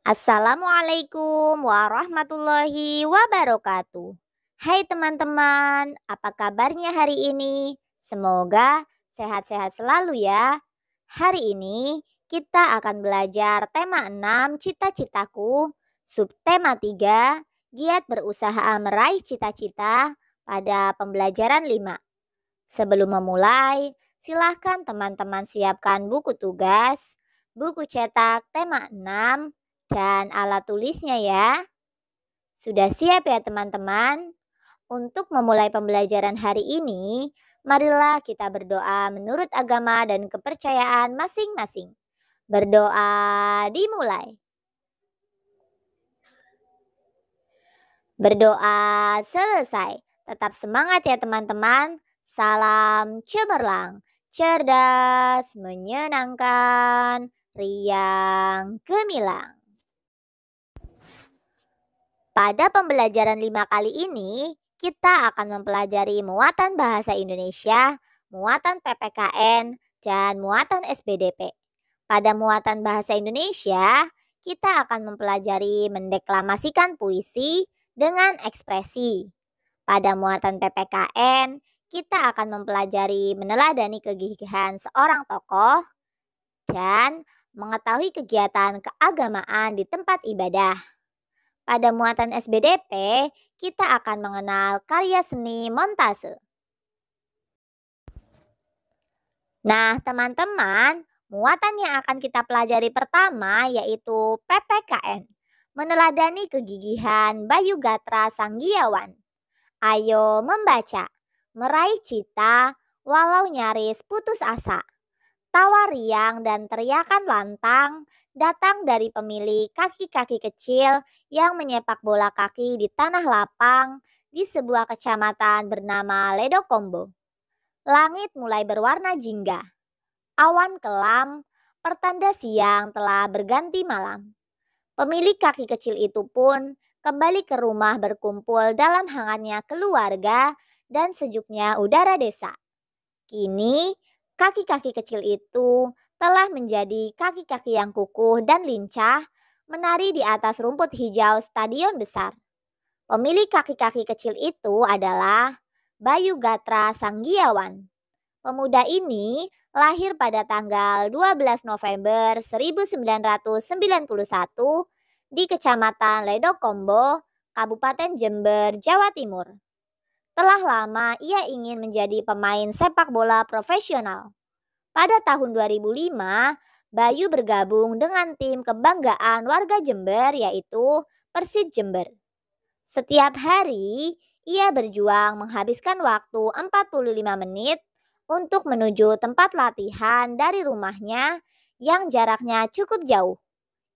Assalamualaikum warahmatullahi wabarakatuh. Hai teman-teman, apa kabarnya hari ini? Semoga sehat-sehat selalu ya. Hari ini kita akan belajar tema 6 cita-citaku, subtema 3 giat berusaha meraih cita-cita pada pembelajaran 5. Sebelum memulai, silahkan teman-teman siapkan buku tugas, buku cetak tema 6, dan alat tulisnya ya. Sudah siap ya teman-teman? Untuk memulai pembelajaran hari ini, marilah kita berdoa menurut agama dan kepercayaan masing-masing. Berdoa dimulai. Berdoa selesai. Tetap semangat ya teman-teman. Salam cemerlang, cerdas, menyenangkan, riang, gemilang. Pada pembelajaran 5 kali ini, kita akan mempelajari muatan bahasa Indonesia, muatan PPKN, dan muatan SBDP. Pada muatan bahasa Indonesia, kita akan mempelajari mendeklamasikan puisi dengan ekspresi. Pada muatan PPKN, kita akan mempelajari meneladani kegigihan seorang tokoh dan mengetahui kegiatan keagamaan di tempat ibadah. Pada muatan SBDP, kita akan mengenal karya seni montase. Nah, teman-teman, muatan yang akan kita pelajari pertama yaitu PPKN, meneladani kegigihan Bayu Gatra Sanggiawan. Ayo membaca, meraih cita walau nyaris putus asa. Tawa riang dan teriakan lantang datang dari pemilik kaki-kaki kecil yang menyepak bola kaki di tanah lapang di sebuah kecamatan bernama Ledokombo. Langit mulai berwarna jingga. Awan kelam, pertanda siang telah berganti malam. Pemilik kaki kecil itu pun kembali ke rumah berkumpul dalam hangatnya keluarga dan sejuknya udara desa. Kini, kaki-kaki kecil itu telah menjadi kaki-kaki yang kukuh dan lincah menari di atas rumput hijau stadion besar. Pemilik kaki-kaki kecil itu adalah Bayu Gatra Sanggiawan. Pemuda ini lahir pada tanggal 12 November 1991 di Kecamatan Ledokombo, Kabupaten Jember, Jawa Timur. Telah lama ia ingin menjadi pemain sepak bola profesional. Pada tahun 2005, Bayu bergabung dengan tim kebanggaan warga Jember yaitu Persid Jember. Setiap hari, ia berjuang menghabiskan waktu 45 menit untuk menuju tempat latihan dari rumahnya yang jaraknya cukup jauh.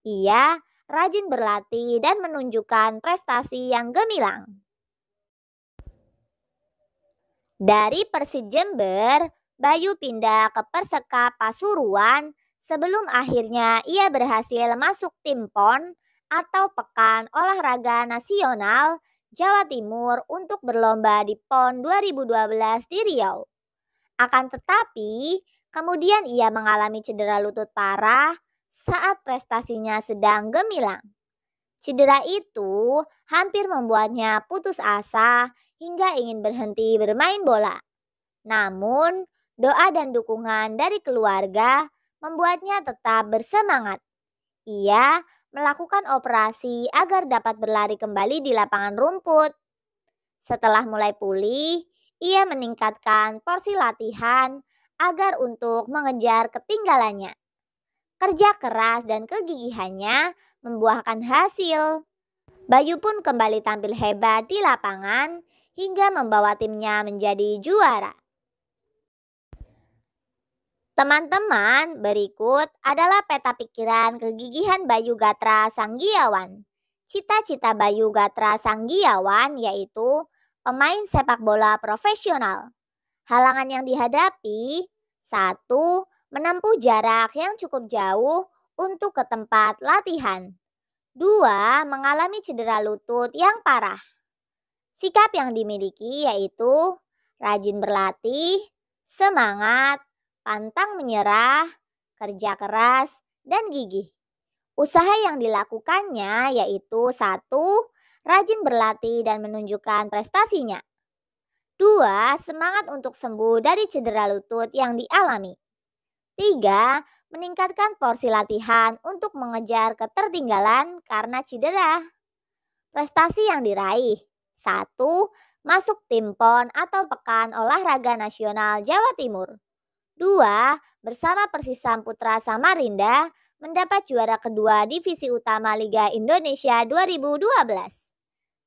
Ia rajin berlatih dan menunjukkan prestasi yang gemilang. Dari Persid Jember, Bayu pindah ke Persekap Pasuruan sebelum akhirnya ia berhasil masuk tim PON atau Pekan Olahraga Nasional Jawa Timur untuk berlomba di PON 2012 di Riau. Akan tetapi, kemudian ia mengalami cedera lutut parah saat prestasinya sedang gemilang. Cedera itu hampir membuatnya putus asa hingga ingin berhenti bermain bola. Namun, doa dan dukungan dari keluarga membuatnya tetap bersemangat. Ia melakukan operasi agar dapat berlari kembali di lapangan rumput. Setelah mulai pulih, ia meningkatkan porsi latihan agar untuk mengejar ketinggalannya. Kerja keras dan kegigihannya membuahkan hasil. Bayu pun kembali tampil hebat di lapangan hingga membawa timnya menjadi juara. Teman-teman, berikut adalah peta pikiran kegigihan Bayu Gatra Sanggiawan. Cita-cita Bayu Gatra Sanggiawan yaitu pemain sepak bola profesional. Halangan yang dihadapi: 1. Menempuh jarak yang cukup jauh untuk ke tempat latihan. 2. Mengalami cedera lutut yang parah. Sikap yang dimiliki yaitu rajin berlatih, semangat, pantang menyerah, kerja keras, dan gigih. Usaha yang dilakukannya yaitu 1. Rajin berlatih dan menunjukkan prestasinya. 2. Semangat untuk sembuh dari cedera lutut yang dialami. 3. Meningkatkan porsi latihan untuk mengejar ketertinggalan karena cedera. Prestasi yang diraih. 1. Masuk tim PON atau Pekan Olahraga Nasional Jawa Timur. 2. Bersama Persisam Putra Samarinda mendapat juara kedua Divisi Utama Liga Indonesia 2012.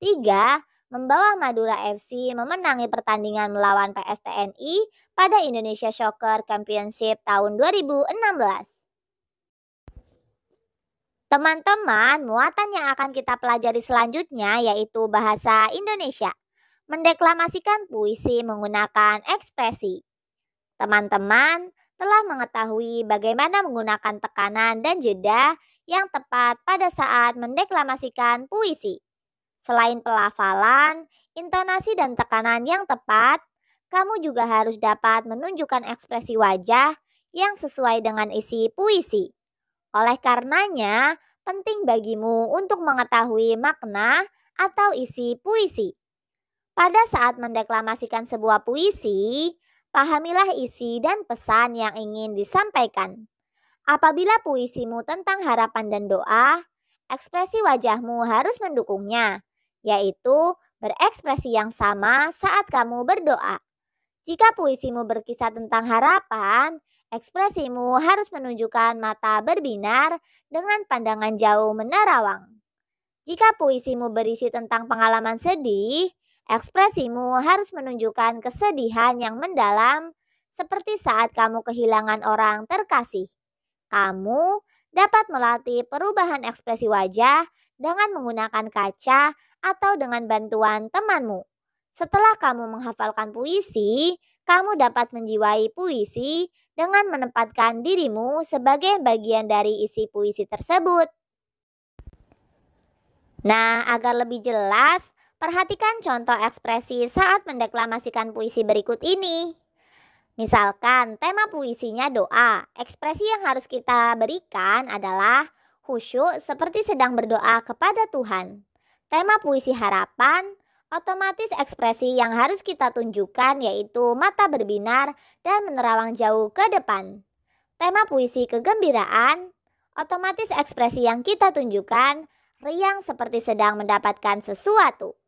3. Membawa Madura FC memenangi pertandingan melawan PSTNI pada Indonesia Soccer Championship tahun 2016. Teman-teman, muatan yang akan kita pelajari selanjutnya yaitu bahasa Indonesia. Mendeklamasikan puisi menggunakan ekspresi. Teman-teman telah mengetahui bagaimana menggunakan tekanan dan jeda yang tepat pada saat mendeklamasikan puisi. Selain pelafalan, intonasi dan tekanan yang tepat, kamu juga harus dapat menunjukkan ekspresi wajah yang sesuai dengan isi puisi. Oleh karenanya, penting bagimu untuk mengetahui makna atau isi puisi. Pada saat mendeklamasikan sebuah puisi, pahamilah isi dan pesan yang ingin disampaikan. Apabila puisimu tentang harapan dan doa, ekspresi wajahmu harus mendukungnya, yaitu berekspresi yang sama saat kamu berdoa. Jika puisimu berkisah tentang harapan, ekspresimu harus menunjukkan mata berbinar dengan pandangan jauh menerawang. Jika puisimu berisi tentang pengalaman sedih, ekspresimu harus menunjukkan kesedihan yang mendalam, seperti saat kamu kehilangan orang terkasih. Kamu dapat melatih perubahan ekspresi wajah dengan menggunakan kaca atau dengan bantuan temanmu. Setelah kamu menghafalkan puisi, kamu dapat menjiwai puisi dengan menempatkan dirimu sebagai bagian dari isi puisi tersebut. Nah, agar lebih jelas, perhatikan contoh ekspresi saat mendeklamasikan puisi berikut ini. Misalkan tema puisinya doa, ekspresi yang harus kita berikan adalah khusyuk seperti sedang berdoa kepada Tuhan. Tema puisi harapan, otomatis ekspresi yang harus kita tunjukkan yaitu mata berbinar dan menerawang jauh ke depan. Tema puisi kegembiraan, otomatis ekspresi yang kita tunjukkan riang seperti sedang mendapatkan sesuatu.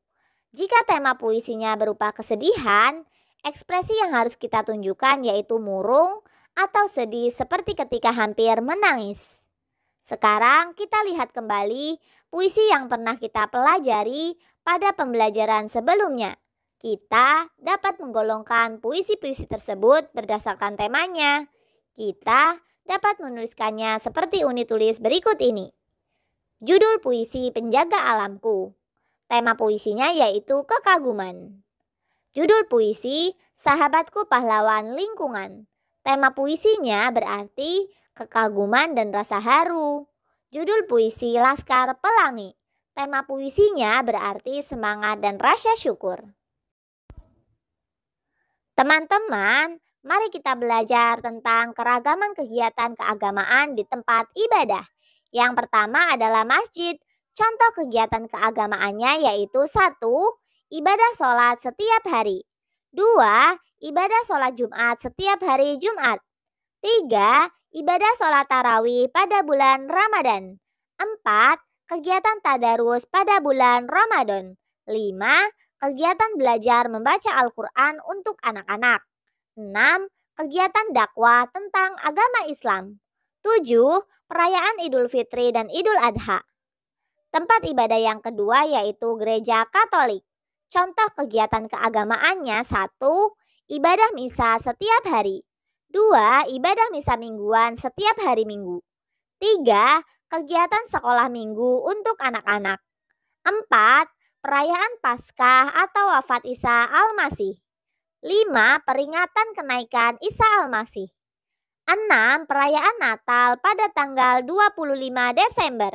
Jika tema puisinya berupa kesedihan, ekspresi yang harus kita tunjukkan yaitu murung atau sedih seperti ketika hampir menangis. Sekarang kita lihat kembali puisi yang pernah kita pelajari pada pembelajaran sebelumnya. Kita dapat menggolongkan puisi-puisi tersebut berdasarkan temanya. Kita dapat menuliskannya seperti unit tulis berikut ini. Judul puisi Penjaga Alamku. Tema puisinya yaitu kekaguman. Judul puisi Sahabatku Pahlawan Lingkungan. Tema puisinya berarti kekaguman dan rasa haru. Judul puisi Laskar Pelangi. Tema puisinya berarti semangat dan rasa syukur. Teman-teman, mari kita belajar tentang keragaman kegiatan keagamaan di tempat ibadah. Yang pertama adalah masjid. Contoh kegiatan keagamaannya yaitu 1. Ibadah sholat setiap hari. 2. Ibadah sholat Jumat setiap hari Jumat. 3. Ibadah sholat tarawih pada bulan Ramadan. 4. Kegiatan tadarus pada bulan Ramadan. 5. Kegiatan belajar membaca Al-Quran untuk anak-anak. 6. Kegiatan dakwah tentang agama Islam. 7. Perayaan Idul Fitri dan Idul Adha. Tempat ibadah yang kedua yaitu gereja Katolik. Contoh kegiatan keagamaannya 1. Ibadah misa setiap hari. 2. Ibadah misa mingguan setiap hari Minggu. 3. Kegiatan sekolah minggu untuk anak-anak. 4. Perayaan Paskah atau wafat Isa Al-Masih. 5. Peringatan kenaikan Isa Al-Masih. 6. Perayaan Natal pada tanggal 25 Desember.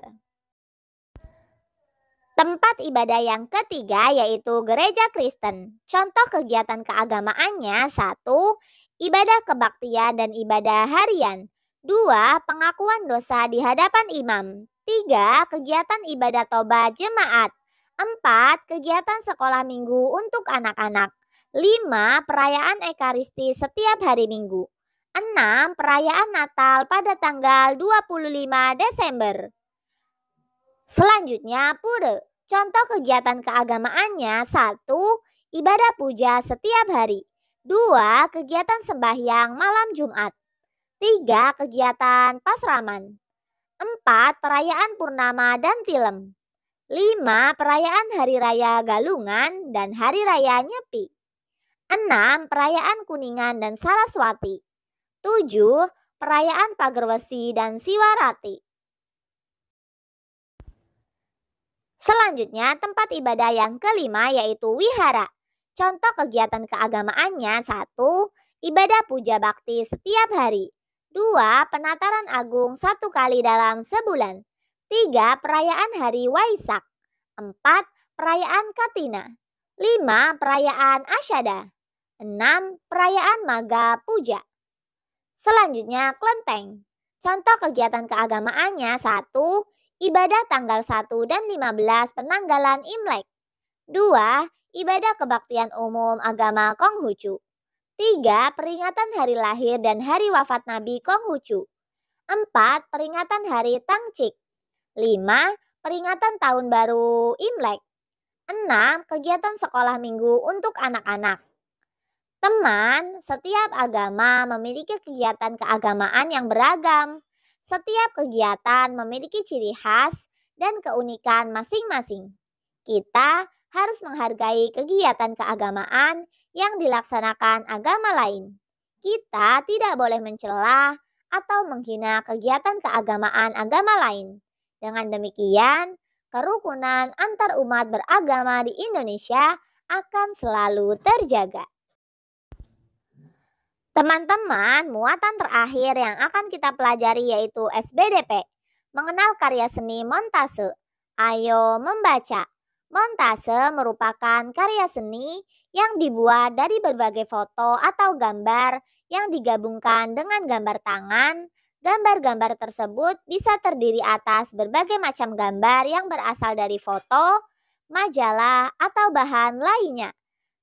Tempat ibadah yang ketiga yaitu gereja Kristen. Contoh kegiatan keagamaannya 1. Ibadah kebaktian dan ibadah harian. 2. Pengakuan dosa di hadapan imam. 3. Kegiatan ibadah tobat jemaat. 4. Kegiatan sekolah minggu untuk anak-anak. 5. Perayaan Ekaristi setiap hari Minggu. 6. Perayaan Natal pada tanggal 25 Desember. Selanjutnya, pura. Contoh kegiatan keagamaannya: 1. Ibadah puja setiap hari. 2. Kegiatan sembahyang malam Jumat. 3. Kegiatan pasraman. 4. Perayaan Purnama dan Tilem. 5. Perayaan Hari Raya Galungan dan Hari Raya Nyepi. 6. Perayaan Kuningan dan Saraswati. 7. Perayaan Pagerwesi dan Siwarati. Selanjutnya, tempat ibadah yang kelima yaitu wihara. Contoh kegiatan keagamaannya: 1. Ibadah puja bakti setiap hari. 2. Penataran agung 1 kali dalam sebulan. 3. Perayaan Hari Waisak. 4. Perayaan Katina. 5. Perayaan Asyada. 6. Perayaan Maga Puja. Selanjutnya, kelenteng. Contoh kegiatan keagamaannya: 1. Ibadah tanggal 1 dan 15 penanggalan Imlek. 2. Ibadah kebaktian umum agama Konghucu. 3. Peringatan hari lahir dan hari wafat Nabi Konghucu. 4. Peringatan hari Tangcik. 5. Peringatan tahun baru Imlek. 6. Kegiatan sekolah minggu untuk anak-anak. Teman, setiap agama memiliki kegiatan keagamaan yang beragam. Setiap kegiatan memiliki ciri khas dan keunikan masing-masing. Kita harus menghargai kegiatan keagamaan yang dilaksanakan agama lain. Kita tidak boleh mencela atau menghina kegiatan keagamaan agama lain. Dengan demikian, kerukunan antar umat beragama di Indonesia akan selalu terjaga. Teman-teman, muatan terakhir yang akan kita pelajari yaitu SBDP, mengenal karya seni montase. Ayo membaca. Montase merupakan karya seni yang dibuat dari berbagai foto atau gambar yang digabungkan dengan gambar tangan. Gambar-gambar tersebut bisa terdiri atas berbagai macam gambar yang berasal dari foto, majalah, atau bahan lainnya.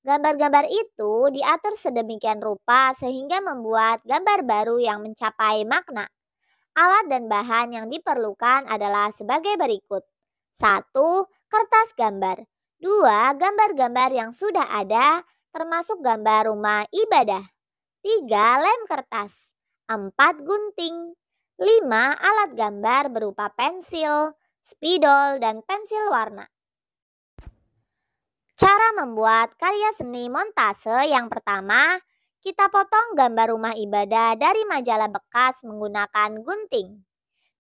Gambar-gambar itu diatur sedemikian rupa sehingga membuat gambar baru yang mencapai makna. Alat dan bahan yang diperlukan adalah sebagai berikut. 1. Kertas gambar. 2. Gambar-gambar yang sudah ada termasuk gambar rumah ibadah. 3. Lem kertas. 4. Gunting. 5. Alat gambar berupa pensil, spidol, dan pensil warna. Cara membuat karya seni montase: yang pertama, kita potong gambar rumah ibadah dari majalah bekas menggunakan gunting.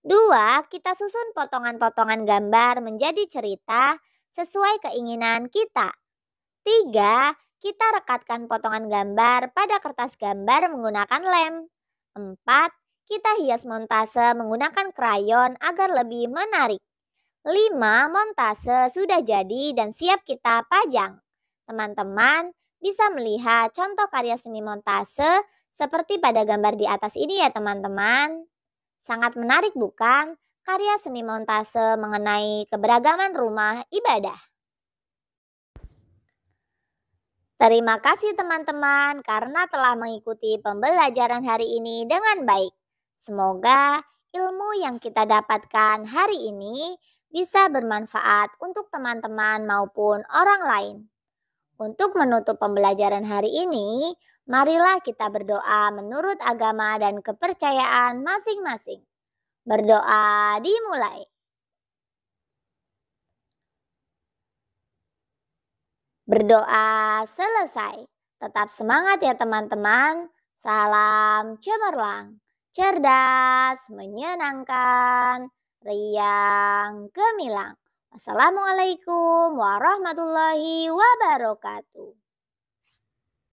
2. Kita susun potongan-potongan gambar menjadi cerita sesuai keinginan kita. 3. Kita rekatkan potongan gambar pada kertas gambar menggunakan lem. 4. Kita hias montase menggunakan krayon agar lebih menarik. 5. Montase sudah jadi dan siap kita pajang. Teman-teman bisa melihat contoh karya seni montase seperti pada gambar di atas ini ya teman-teman. Sangat menarik bukan? Karya seni montase mengenai keberagaman rumah ibadah. Terima kasih teman-teman karena telah mengikuti pembelajaran hari ini dengan baik. Semoga ilmu yang kita dapatkan hari ini bisa bermanfaat untuk teman-teman maupun orang lain. Untuk menutup pembelajaran hari ini, marilah kita berdoa menurut agama dan kepercayaan masing-masing. Berdoa dimulai. Berdoa selesai. Tetap semangat ya teman-teman. Salam cemerlang, cerdas, menyenangkan, riang, gemilang. Wassalamualaikum warahmatullahi wabarakatuh.